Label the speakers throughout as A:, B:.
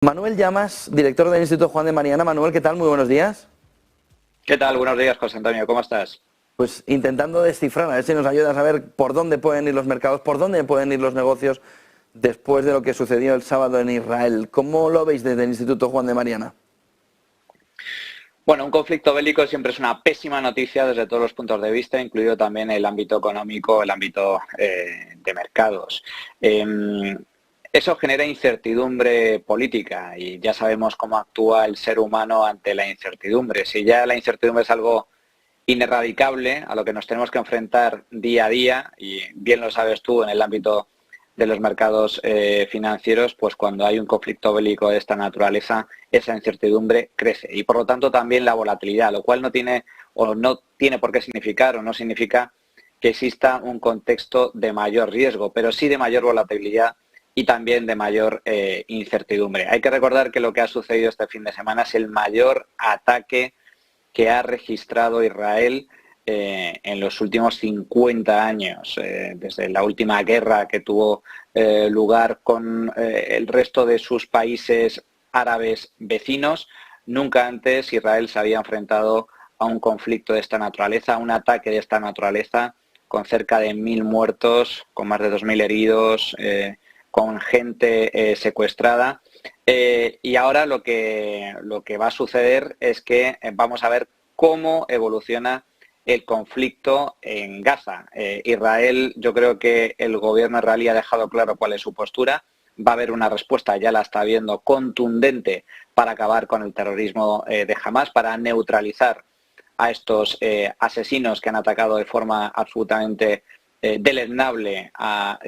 A: Manuel Llamas, director del Instituto Juan de Mariana. Manuel, ¿qué tal? Muy buenos días.
B: ¿Qué tal? Buenos días, José Antonio. ¿Cómo estás?
A: Pues intentando descifrar, a ver si nos ayudas a ver por dónde pueden ir los mercados, por dónde pueden ir los negocios después de lo que sucedió el sábado en Israel. ¿Cómo lo veis desde el Instituto Juan de Mariana?
B: Bueno, un conflicto bélico siempre es una pésima noticia desde todos los puntos de vista, incluido también el ámbito económico, el ámbito de mercados. Eso genera incertidumbre política y ya sabemos cómo actúa el ser humano ante la incertidumbre. Si ya la incertidumbre es algo ineradicable, a lo que nos tenemos que enfrentar día a día, y bien lo sabes tú en el ámbito de los mercados financieros, pues cuando hay un conflicto bélico de esta naturaleza, esa incertidumbre crece y por lo tanto también la volatilidad, lo cual no tiene por qué significar o no significa que exista un contexto de mayor riesgo, pero sí de mayor volatilidad y también de mayor incertidumbre. Hay que recordar que lo que ha sucedido este fin de semana es el mayor ataque que ha registrado Israel en los últimos 50 años, desde la última guerra que tuvo lugar con el resto de sus países árabes vecinos. Nunca antes Israel se había enfrentado a un conflicto de esta naturaleza, a un ataque de esta naturaleza, con cerca de 1.000 muertos, con más de 2.000 heridos, con gente secuestrada. Y ahora lo que va a suceder es que vamos a ver cómo evoluciona el conflicto en Gaza. Israel, yo creo que el gobierno israelí ha dejado claro cuál es su postura. Va a haber una respuesta, ya la está viendo, contundente para acabar con el terrorismo de Hamás, para neutralizar a estos asesinos que han atacado de forma absolutamente deleznable a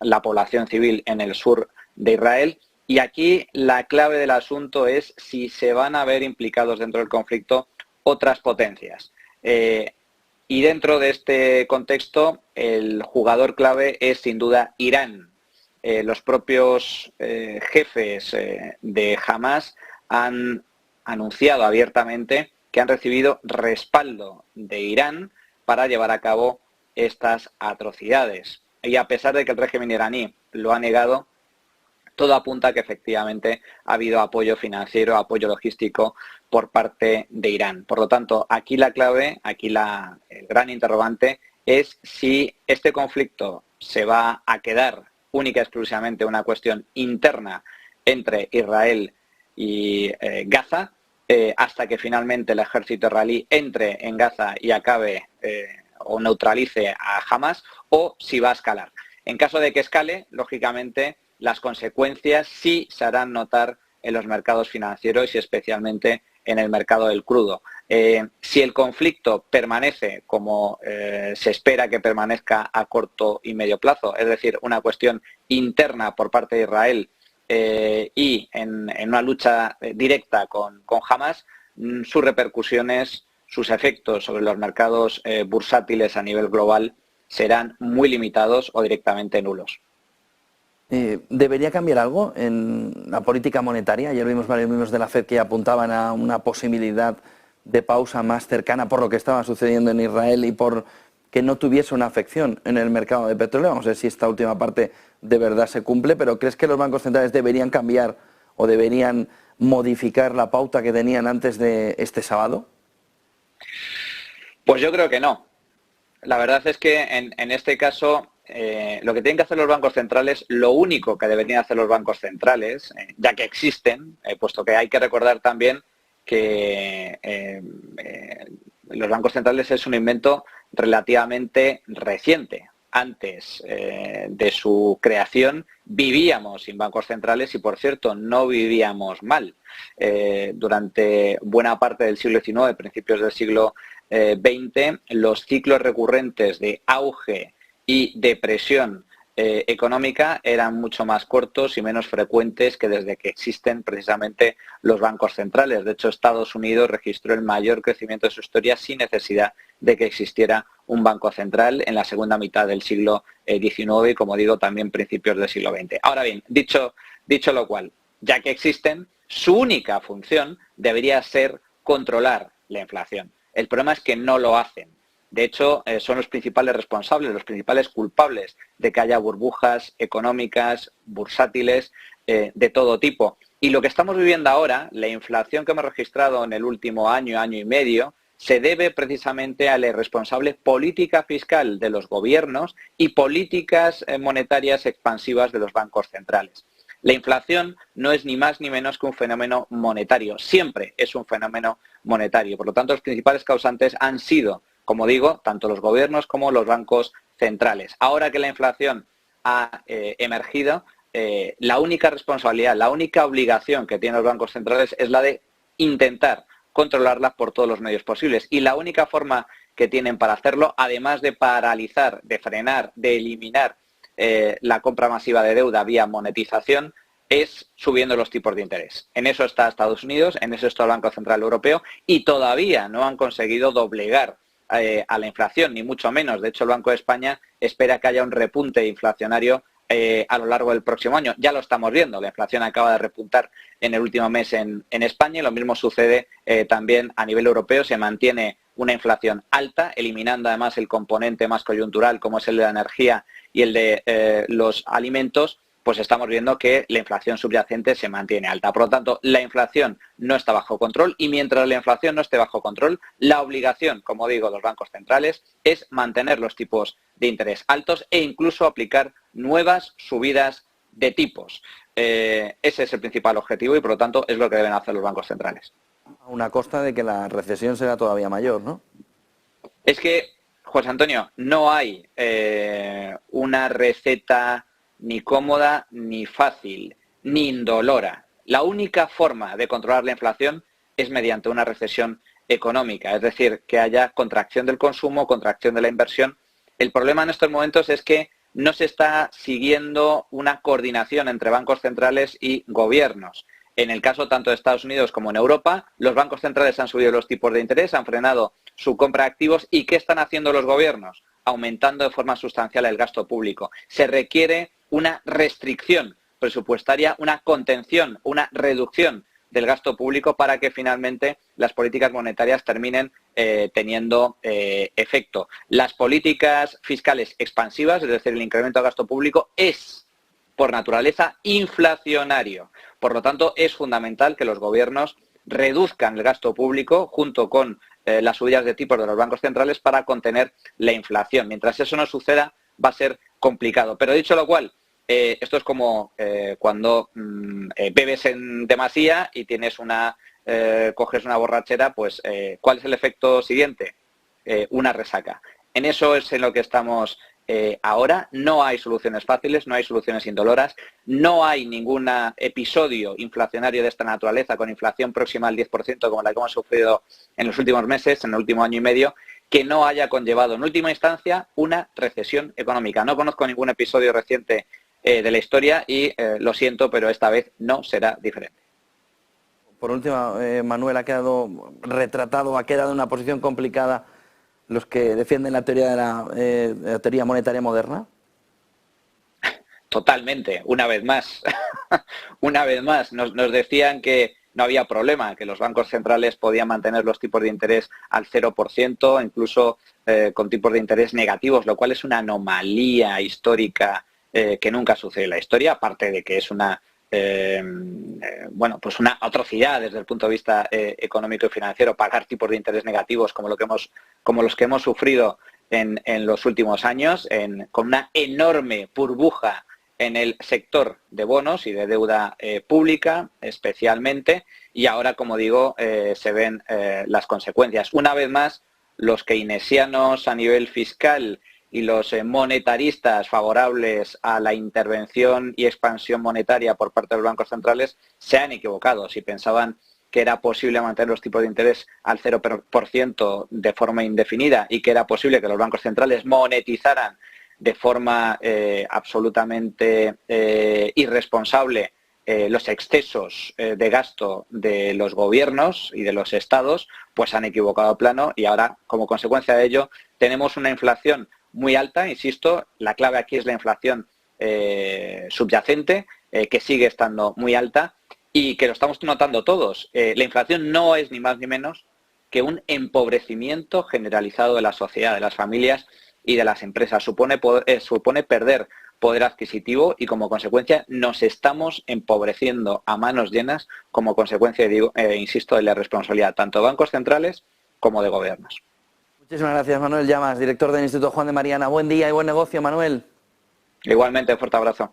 B: la población civil en el sur de Israel. Y aquí la clave del asunto es si se van a ver implicados dentro del conflicto otras potencias. Y dentro de este contexto, el jugador clave es sin duda Irán. Los propios jefes de Hamás han anunciado abiertamente que han recibido respaldo de Irán para llevar a cabo estas atrocidades. Y a pesar de que el régimen iraní lo ha negado, todo apunta a que efectivamente ha habido apoyo financiero, apoyo logístico por parte de Irán. Por lo tanto, aquí la clave, el gran interrogante es si este conflicto se va a quedar única y exclusivamente una cuestión interna entre Israel y Gaza, hasta que finalmente el ejército israelí entre en Gaza y acabe o neutralice a Hamás, o si va a escalar. En caso de que escale, lógicamente, las consecuencias sí se harán notar en los mercados financieros y especialmente en el mercado del crudo. Si el conflicto permanece como se espera que permanezca a corto y medio plazo, es decir, una cuestión interna por parte de Israel y en una lucha directa con Hamás, sus repercusiones, sus efectos sobre los mercados bursátiles a nivel global serán muy limitados o directamente nulos.
A: ¿Debería cambiar algo en la política monetaria? Ayer vimos varios miembros de la FED que apuntaban a una posibilidad de pausa más cercana por lo que estaba sucediendo en Israel y por que no tuviese una afección en el mercado de petróleo. Vamos a ver si esta última parte de verdad se cumple, pero ¿crees que los bancos centrales deberían cambiar o deberían modificar la pauta que tenían antes de este sábado?
B: Pues yo creo que no. La verdad es que en este caso lo que tienen que hacer los bancos centrales, lo único que deberían hacer los bancos centrales, ya que existen, puesto que hay que recordar también que los bancos centrales es un invento relativamente reciente. Antes de su creación vivíamos sin bancos centrales y, por cierto, no vivíamos mal. Durante buena parte del siglo XIX, principios del siglo XX, los ciclos recurrentes de auge y depresión económica eran mucho más cortos y menos frecuentes que desde que existen precisamente los bancos centrales. De hecho, Estados Unidos registró el mayor crecimiento de su historia sin necesidad de que existiera un banco central en la segunda mitad del siglo XIX y, como digo, también principios del siglo XX. Ahora bien, dicho lo cual, ya que existen, su única función debería ser controlar la inflación. El problema es que no lo hacen. De hecho, son los principales responsables, los principales culpables de que haya burbujas económicas, bursátiles, de todo tipo. Y lo que estamos viviendo ahora, la inflación que hemos registrado en el último año, año y medio, se debe precisamente a la irresponsable política fiscal de los gobiernos y políticas monetarias expansivas de los bancos centrales. La inflación no es ni más ni menos que un fenómeno monetario, siempre es un fenómeno monetario. Por lo tanto, los principales causantes han sido, como digo, tanto los gobiernos como los bancos centrales. Ahora que la inflación ha emergido, la única responsabilidad, la única obligación que tienen los bancos centrales es la de intentar controlarla por todos los medios posibles. Y la única forma que tienen para hacerlo, además de paralizar, de frenar, de eliminar la compra masiva de deuda vía monetización, es subiendo los tipos de interés. En eso está Estados Unidos, en eso está el Banco Central Europeo y todavía no han conseguido doblegar a la inflación, ni mucho menos. De hecho, el Banco de España espera que haya un repunte inflacionario a lo largo del próximo año. Ya lo estamos viendo, la inflación acaba de repuntar en el último mes en España y lo mismo sucede también a nivel europeo. Se mantiene una inflación alta, eliminando además el componente más coyuntural como es el de la energía y el de los alimentos, pues estamos viendo que la inflación subyacente se mantiene alta. Por lo tanto, la inflación no está bajo control y mientras la inflación no esté bajo control, la obligación, como digo, de los bancos centrales es mantener los tipos de interés altos e incluso aplicar nuevas subidas de tipos. Ese es el principal objetivo y, por lo tanto, es lo que deben hacer los bancos centrales.
A: A una costa de que la recesión será todavía mayor, ¿no?
B: Es que, José Antonio, no hay una receta ni cómoda, ni fácil, ni indolora. La única forma de controlar la inflación es mediante una recesión económica, es decir, que haya contracción del consumo, contracción de la inversión. El problema en estos momentos es que no se está siguiendo una coordinación entre bancos centrales y gobiernos. En el caso tanto de Estados Unidos como en Europa, los bancos centrales han subido los tipos de interés, han frenado su compra de activos. ¿Y qué están haciendo los gobiernos? Aumentando de forma sustancial el gasto público. Se requiere una restricción presupuestaria, una contención, una reducción del gasto público para que finalmente las políticas monetarias terminen teniendo efecto. Las políticas fiscales expansivas, es decir, el incremento del gasto público, es por naturaleza inflacionario. Por lo tanto, es fundamental que los gobiernos reduzcan el gasto público junto con las subidas de tipos de los bancos centrales para contener la inflación. Mientras eso no suceda, va a ser complicado. Pero dicho lo cual, esto es como cuando bebes en demasía y tienes coges una borrachera, pues ¿cuál es el efecto siguiente? Una resaca. En eso es en lo que estamos ahora. No hay soluciones fáciles, no hay soluciones indoloras, no hay ningún episodio inflacionario de esta naturaleza con inflación próxima al 10% como la que hemos sufrido en los últimos meses, en el último año y medio, que no haya conllevado en última instancia una recesión económica. No conozco ningún episodio reciente de la historia y lo siento, pero esta vez no será diferente.
A: Por último, Manuel, ha quedado en una posición complicada los que defienden la teoría de la teoría monetaria moderna.
B: Totalmente, una vez más. Una vez más, nos decían que no había problema, que los bancos centrales podían mantener los tipos de interés al 0%, incluso con tipos de interés negativos, lo cual es una anomalía histórica que nunca sucede en la historia, aparte de que es una pues una atrocidad desde el punto de vista económico y financiero pagar tipos de interés negativos como los que hemos sufrido en los últimos años, con una enorme burbuja en el sector de bonos y de deuda pública especialmente, y ahora, como digo, se ven las consecuencias. Una vez más, los keynesianos a nivel fiscal y los monetaristas favorables a la intervención y expansión monetaria por parte de los bancos centrales se han equivocado. Si pensaban que era posible mantener los tipos de interés al 0% de forma indefinida y que era posible que los bancos centrales monetizaran de forma absolutamente irresponsable los excesos de gasto de los gobiernos y de los estados, pues han equivocado plano y ahora, como consecuencia de ello, tenemos una inflación muy alta, insisto, la clave aquí es la inflación subyacente, que sigue estando muy alta y que lo estamos notando todos. La inflación no es ni más ni menos que un empobrecimiento generalizado de la sociedad, de las familias y de las empresas. Supone perder poder adquisitivo y como consecuencia nos estamos empobreciendo a manos llenas como consecuencia, insisto, de la responsabilidad tanto de bancos centrales como de gobiernos.
A: Muchísimas gracias, Manuel Llamas, director del Instituto Juan de Mariana. Buen día y buen negocio, Manuel.
B: Igualmente, fuerte abrazo.